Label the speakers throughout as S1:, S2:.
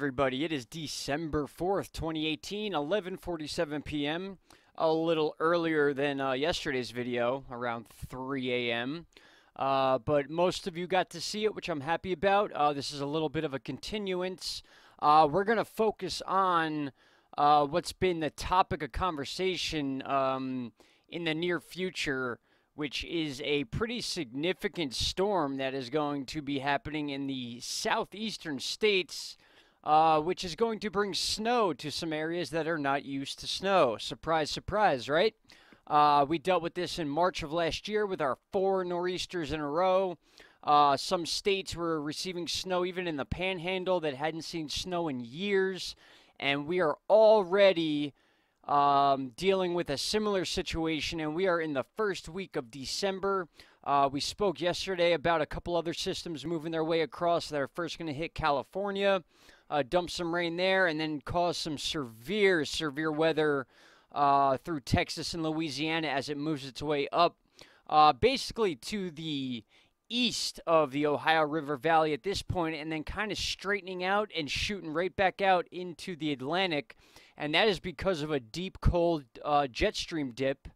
S1: everybody. It is December 4th, 2018, 11:47 p.m. A little earlier than yesterday's video, around 3 a.m. But most of you got to see it, which I'm happy about. This is a little bit of a continuance. We're going to focus on what's been the topic of conversation in the near future, which is a pretty significant storm that is going to be happening in the southeastern states, which is going to bring snow to some areas that are not used to snow. Surprise, surprise, right? We dealt with this in March of last year with our 4 nor'easters in a row. Some states were receiving snow even in the panhandle that hadn't seen snow in years. And we are already dealing with a similar situation, and we are in the first week of December. We spoke yesterday about a couple other systems moving their way across that are first going to hit California, dump some rain there, and then cause some severe weather through Texas and Louisiana as it moves its way up, basically to the east of the Ohio River Valley at this point, and then kind of straightening out and shooting right back out into the Atlantic. And that is because of a deep, cold jet stream dip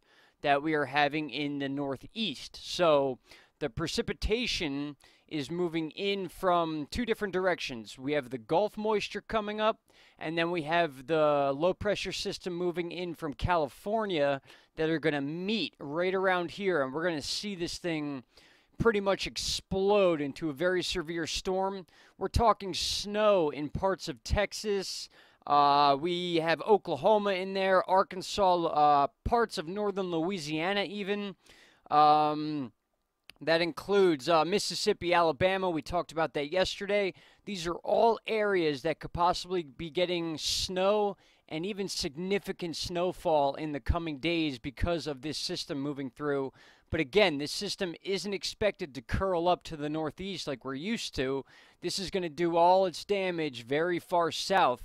S1: that we are having in the northeast. So the precipitation is moving in from 2 different directions. We have the Gulf moisture coming up, and then we have the low-pressure system moving in from California that are going to meet right around here. And we're going to see this thing pretty much explode into a very severe storm. We're talking snow in parts of Texas. We have Oklahoma in there, Arkansas, parts of northern Louisiana even. That includes Mississippi, Alabama. We talked about that yesterday. These are all areas that could possibly be getting snow and even significant snowfall in the coming days because of this system moving through. But again, this system isn't expected to curl up to the northeast like we're used to. This is going to do all its damage very far south.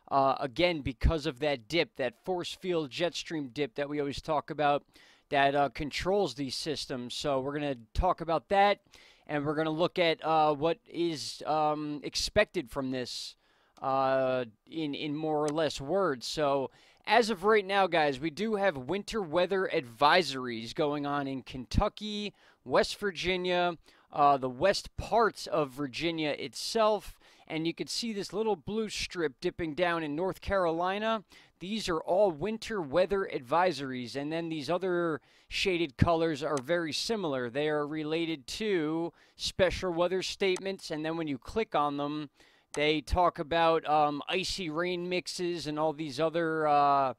S1: Again, because of that dip, that force field jet stream dip that we always talk about that controls these systems. So we're going to talk about that, and we're going to look at what is expected from this in more or less words. So as of right now, guys, we do have winter weather advisories going on in Kentucky, West Virginia, the west parts of Virginia itself. And you can see this little blue strip dipping down in North Carolina. These are all winter weather advisories. And then these other shaded colors are very similar. They are related to special weather statements. And then when you click on them, they talk about icy rain mixes and all these other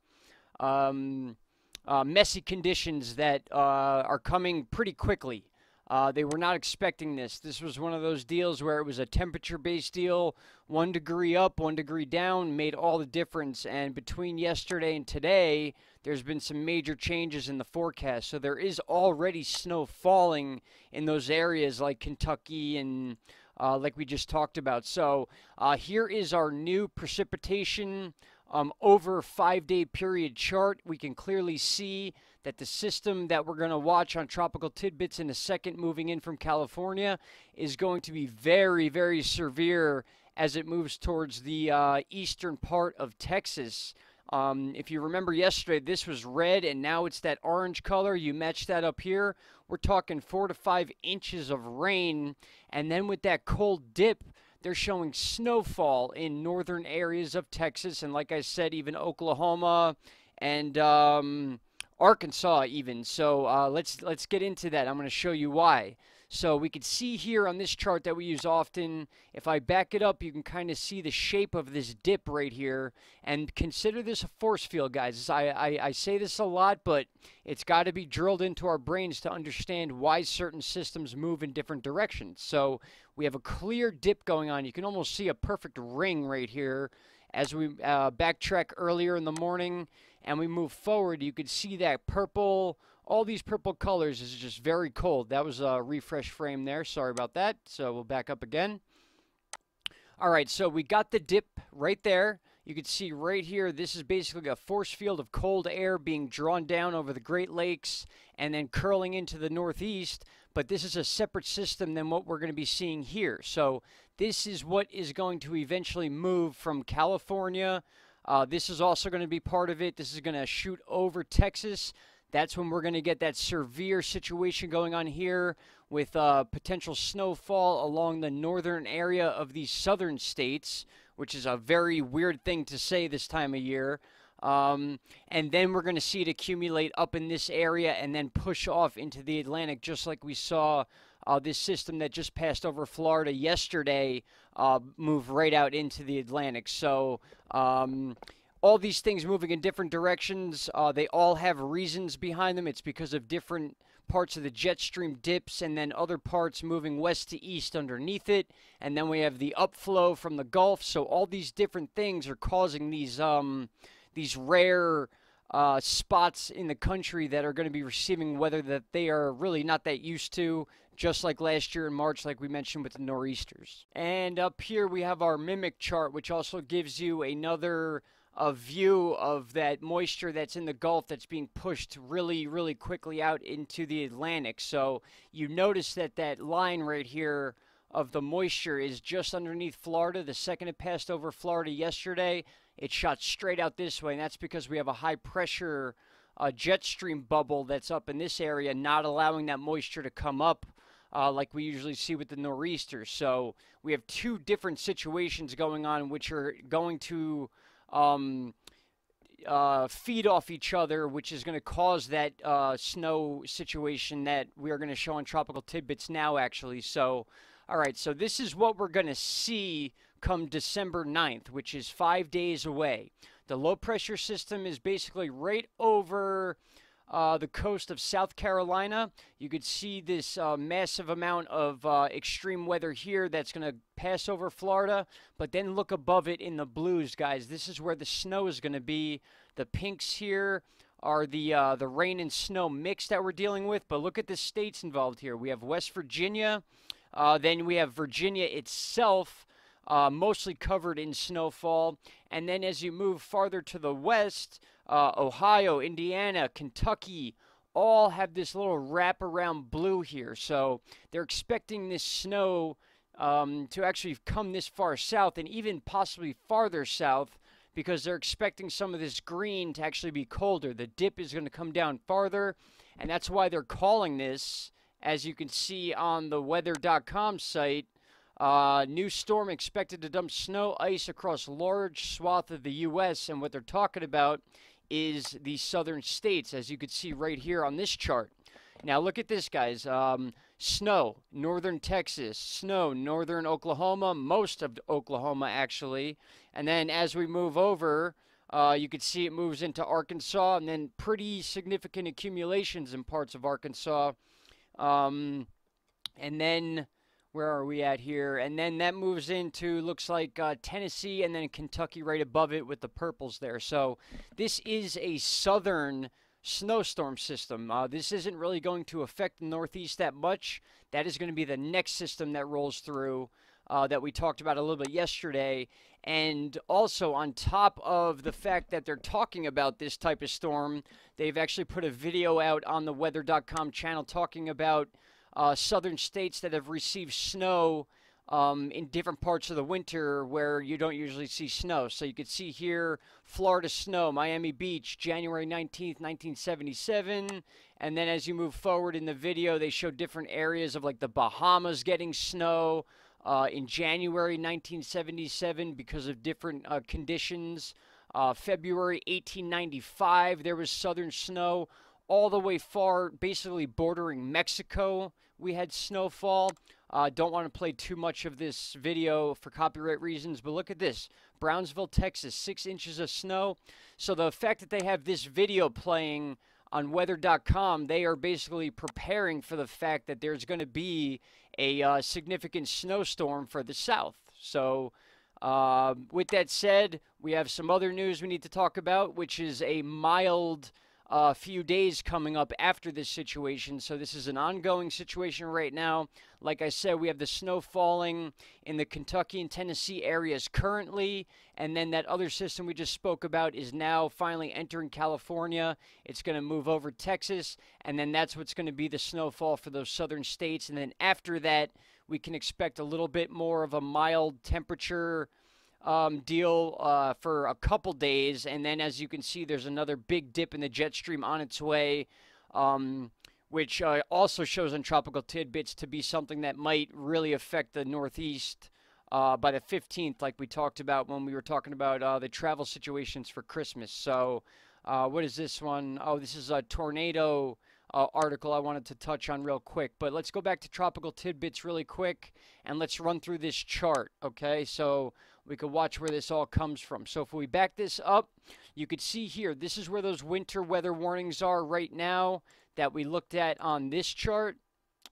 S1: messy conditions that are coming pretty quickly. They were not expecting this. This was one of those deals where it was a temperature-based deal. 1 degree up, 1 degree down made all the difference. And between yesterday and today, there's been some major changes in the forecast. So there is already snow falling in those areas like Kentucky and like we just talked about. So here is our new precipitation over 5-day period chart. We can clearly see that the system that we're going to watch on Tropical Tidbits in a second moving in from California is going to be very severe as it moves towards the eastern part of Texas. If you remember yesterday, this was red and now it's that orange color. You match that up here. We're talking 4 to 5 inches of rain. And then with that cold dip, they're showing snowfall in northern areas of Texas. And like I said, even Oklahoma and Arkansas even. So let's get into that. I'm going to show you why. So we can see here on this chart that we use often, if I back it up, you can kind of see the shape of this dip right here. And consider this a force field, guys. I say this a lot, but it's got to be drilled into our brains to understand why certain systems move in different directions. So we have a clear dip going on. You can almost see a perfect ring right here. As we backtrack earlier in the morning and we move forward, you could see that purple, all these purple colors is just very cold. That was a refresh frame there. Sorry about that. So we'll back up again. All right, so we got the dip right there. You can see right here, this is basically a force field of cold air being drawn down over the Great Lakes and then curling into the northeast. but this is a separate system than what we're going to be seeing here. So this is what is going to eventually move from California. This is also going to be part of it. This is going to shoot over Texas. That's when we're going to get that severe situation going on here with potential snowfall along the northern area of these southern states, which is a very weird thing to say this time of year. And then we're going to see it accumulate up in this area and then push off into the Atlantic, just like we saw this system that just passed over Florida yesterday move right out into the Atlantic. So all these things moving in different directions, they all have reasons behind them. It's because of different parts of the jet stream dips and then other parts moving west to east underneath it. And then we have the upflow from the Gulf. So all these different things are causing these rare spots in the country that are going to be receiving weather that they are really not that used to, just like last year in March, like we mentioned with the nor'easters. And up here we have our mimic chart, which also gives you another view of that moisture that's in the Gulf that's being pushed really, really quickly out into the Atlantic. So you notice that that line right here of the moisture is just underneath Florida. The second it passed over Florida yesterday, it shot straight out this way, and that's because we have a high pressure jet stream bubble that's up in this area, not allowing that moisture to come up like we usually see with the nor'easters. So we have two different situations going on, which are going to feed off each other, which is going to cause that snow situation that we are going to show on Tropical Tidbits now, actually. So, all right, so this is what we're going to see come December 9th, which is 5 days away. The low pressure system is basically right over the coast of South Carolina. You could see this massive amount of extreme weather here that's going to pass over Florida, but then look above it in the blues, guys. This is where the snow is going to be. The pinks here are the rain and snow mix that we're dealing with, but look at the states involved here. We have West Virginia, then we have Virginia itself, mostly covered in snowfall, and then as you move farther to the west, Ohio, Indiana, Kentucky, all have this little wraparound blue here. So they're expecting this snow to actually come this far south and even possibly farther south, because they're expecting some of this green to actually be colder. The dip is going to come down farther, and that's why they're calling this, as you can see on the weather.com site, new storm expected to dump snow, ice across large swath of the U.S., and what they're talking about is the southern states, as you can see right here on this chart. Now look at this, guys. Snow, northern Texas, snow, northern Oklahoma, most of Oklahoma actually. And then as we move over, you can see it moves into Arkansas, and then pretty significant accumulations in parts of Arkansas. And then where are we at here? And then that moves into, looks like Tennessee, and then Kentucky right above it with the purples there. So this is a southern snowstorm system. This isn't really going to affect the Northeast that much. That is going to be the next system that rolls through that we talked about a little bit yesterday. And also on top of the fact that they're talking about this type of storm, they've actually put a video out on the weather.com channel talking about southern states that have received snow in different parts of the winter where you don't usually see snow. So you can see here, Florida snow, Miami Beach, January 19th, 1977. And then as you move forward in the video, they show different areas of like the Bahamas getting snow in January 1977 because of different conditions. February 1895, there was southern snow. All the way far, basically bordering Mexico, we had snowfall. Don't want to play too much of this video for copyright reasons, but look at this. Brownsville, Texas, 6 inches of snow. So the fact that they have this video playing on weather.com, they are basically preparing for the fact that there's going to be a significant snowstorm for the south. So with that said, we have some other news we need to talk about, which is a mild few days coming up after this situation. So this is an ongoing situation right now. Like I said, we have the snow falling in the Kentucky and Tennessee areas currently, and then that other system we just spoke about is now finally entering California. It's going to move over Texas, and then that's what's going to be the snowfall for those southern states. And then after that, we can expect a little bit more of a mild temperature deal for a couple days, and then as you can see, there's another big dip in the jet stream on its way, which also shows on Tropical Tidbits to be something that might really affect the Northeast by the 15th, like we talked about when we were talking about the travel situations for Christmas. So what is this one? Oh, this is a tornado article I wanted to touch on real quick. But let's go back to Tropical Tidbits really quick, and let's run through this chart, okay? So we could watch where this all comes from. So if we back this up, you could see here, this is where those winter weather warnings are right now that we looked at on this chart.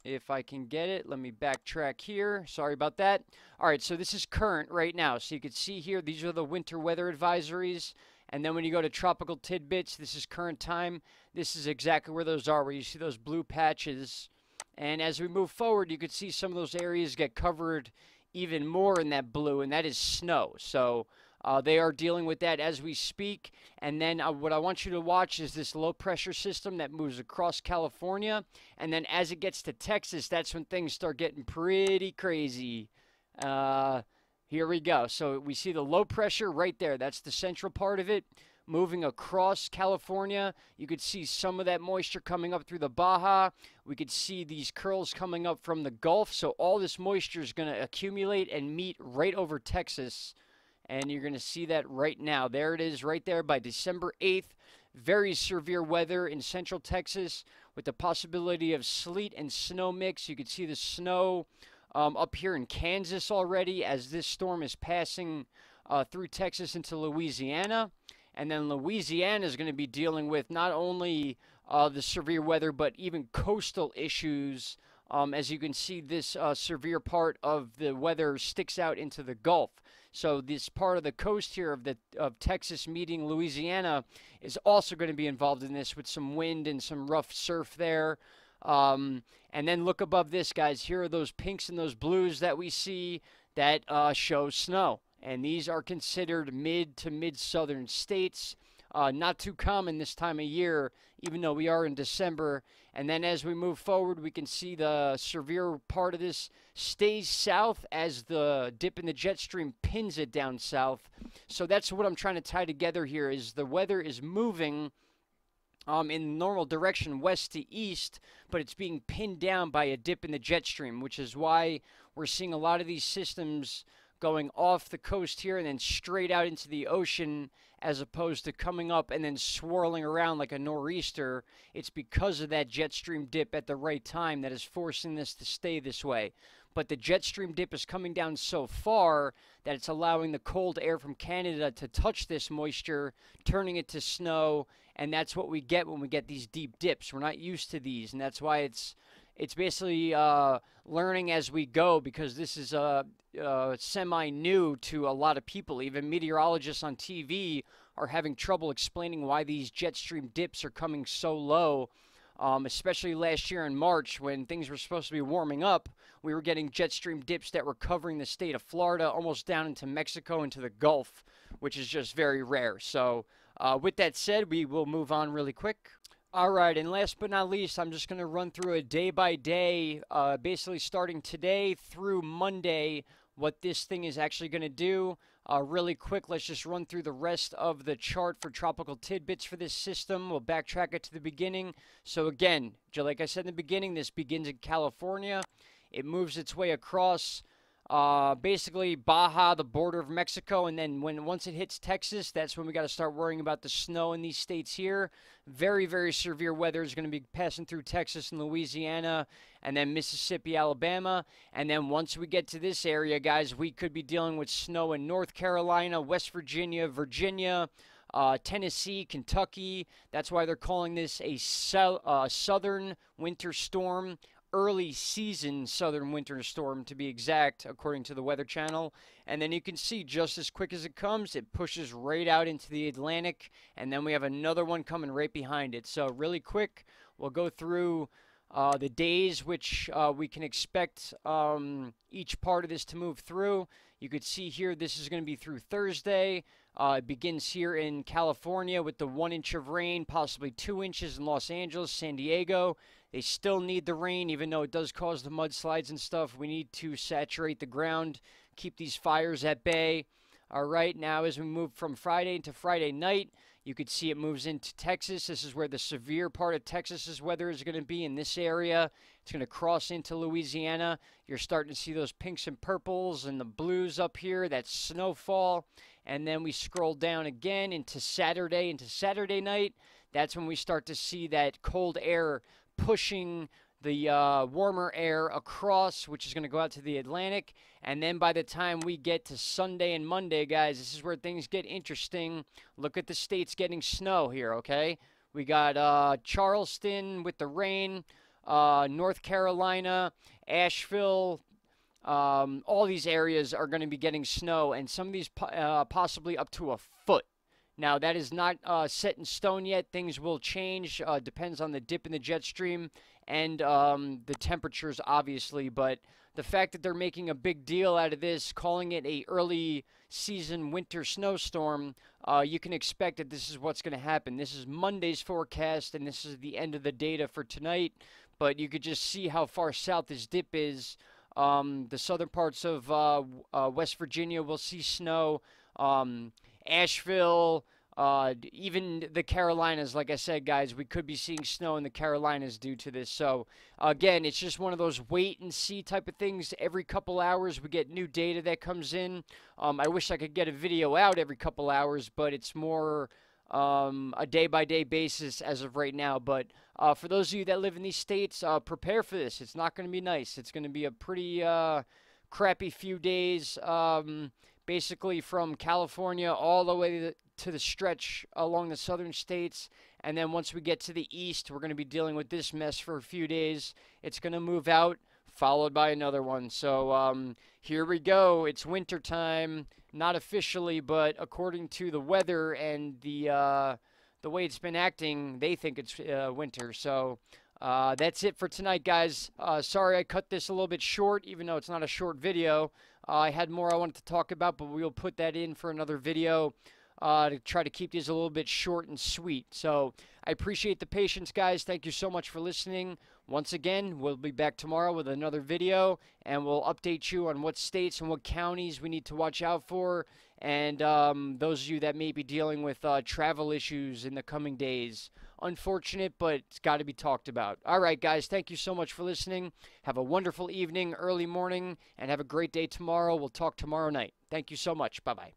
S1: If I can get it, let me backtrack here. Sorry about that. All right, so this is current right now. So you can see here, these are the winter weather advisories. And then when you go to Tropical Tidbits, this is current time. This is exactly where those are, where you see those blue patches. And as we move forward, you could see some of those areas get covered even more in that blue, and that is snow. So they are dealing with that as we speak. And then what I want you to watch is this low pressure system that moves across California. And then as it gets to Texas, that's when things start getting pretty crazy. Here we go. So we see the low pressure right there. That's the central part of it. Moving across California, you could see some of that moisture coming up through the Baja. We could see these curls coming up from the Gulf. So all this moisture is going to accumulate and meet right over Texas. And you're going to see that right now. There it is right there by December 8th. Very severe weather in central Texas with the possibility of sleet and snow mix. You could see the snow up here in Kansas already as this storm is passing through Texas into Louisiana. And then Louisiana is going to be dealing with not only the severe weather, but even coastal issues. As you can see, this severe part of the weather sticks out into the Gulf. So this part of the coast here of Texas meeting Louisiana is also going to be involved in this with some wind and some rough surf there. And then look above this, guys. Here are those pinks and those blues that we see that show snow. And these are considered mid to mid-southern states. Not too common this time of year, even though we are in December. And then as we move forward, we can see the severe part of this stays south as the dip in the jet stream pins it down south. So that's what I'm trying to tie together here is the weather is moving in normal direction west to east, but it's being pinned down by a dip in the jet stream, which is why we're seeing a lot of these systems going off the coast here and then straight out into the ocean as opposed to coming up and then swirling around like a nor'easter. It's because of that jet stream dip at the right time that is forcing this to stay this way. But the jet stream dip is coming down so far that it's allowing the cold air from Canada to touch this moisture, turning it to snow, and that's what we get when we get these deep dips. We're not used to these, and that's why it's basically learning as we go, because this is semi-new to a lot of people. Even meteorologists on TV are having trouble explaining why these jet stream dips are coming so low, especially last year in March when things were supposed to be warming up. We were getting jet stream dips that were covering the state of Florida almost down into Mexico, into the Gulf, which is just very rare. So with that said, we will move on really quick. All right, and last but not least, I'm just going to run through a day-by-day, basically starting today through Monday, what this thing is actually going to do. Really quick, let's just run through the rest of the chart for Tropical Tidbits for this system. We'll backtrack it to the beginning. So again, like I said in the beginning, this begins in California. It moves its way across basically Baja, the border of Mexico, and then once it hits Texas, that's when we got to start worrying about the snow in these states here. Very, very severe weather is going to be passing through Texas and Louisiana, and then Mississippi, Alabama. And then once we get to this area, guys, we could be dealing with snow in North Carolina, West Virginia, Tennessee, Kentucky. That's why they're calling this a southern winter storm. early season southern winter storm, to be exact, according to the Weather Channel. And then you can see just as quick as it comes, it pushes right out into the Atlantic, and then we have another one coming right behind it. So really quick, we'll go through the days which we can expect each part of this to move through. You could see here this is going to be through Thursday. It begins here in California with the 1 inch of rain, possibly 2 inches in Los Angeles, San Diego. They still need the rain, even though it does cause the mudslides and stuff. We need to saturate the ground, keep these fires at bay. All right, now as we move from Friday into Friday night, you could see it moves into Texas. This is where the severe part of Texas's weather is going to be in this area. It's going to cross into Louisiana. You're starting to see those pinks and purples and the blues up here. That's snowfall. And then we scroll down again into Saturday night. That's when we start to see that cold air pushing the warmer air across, which is going to go out to the Atlantic. And then by the time we get to Sunday and Monday, guys, this is where things get interesting. Look at the states getting snow here, okay? We got Charleston with the rain, North Carolina, Asheville. All these areas are going to be getting snow, and some of these possibly up to a foot. Now, that is not set in stone yet. Things will change. Depends on the dip in the jet stream and the temperatures, obviously. But the fact that they're making a big deal out of this, calling it a early season winter snowstorm, you can expect that this is what's going to happen. This is Monday's forecast, and this is the end of the data for tonight. But you could just see how far south this dip is. The southern parts of West Virginia will see snow. Asheville, even the Carolinas, like I said, guys, we could be seeing snow in the Carolinas due to this. So, again, it's just one of those wait and see type of things. Every couple hours, we get new data that comes in. I wish I could get a video out every couple hours, but it's more a day-by-day basis as of right now. But for those of you that live in these states, prepare for this. It's not going to be nice. It's going to be a pretty crappy few days. Basically from California all the way to the stretch along the southern states. And then once we get to the east, we're going to be dealing with this mess for a few days. It's going to move out, followed by another one. So here we go. It's winter time. Not officially, but according to the weather and the way it's been acting, they think it's winter. So that's it for tonight, guys. Sorry I cut this a little bit short, even though it's not a short video. I had more I wanted to talk about, but we'll put that in for another video to try to keep these a little bit short and sweet. So I appreciate the patience, guys. Thank you so much for listening. Once again, we'll be back tomorrow with another video, and we'll update you on what states and what counties we need to watch out for, and those of you that may be dealing with travel issues in the coming days. Unfortunate, but it's got to be talked about. All right, guys, thank you so much for listening. Have a wonderful evening, early morning, and have a great day tomorrow. We'll talk tomorrow night. Thank you so much. Bye-bye.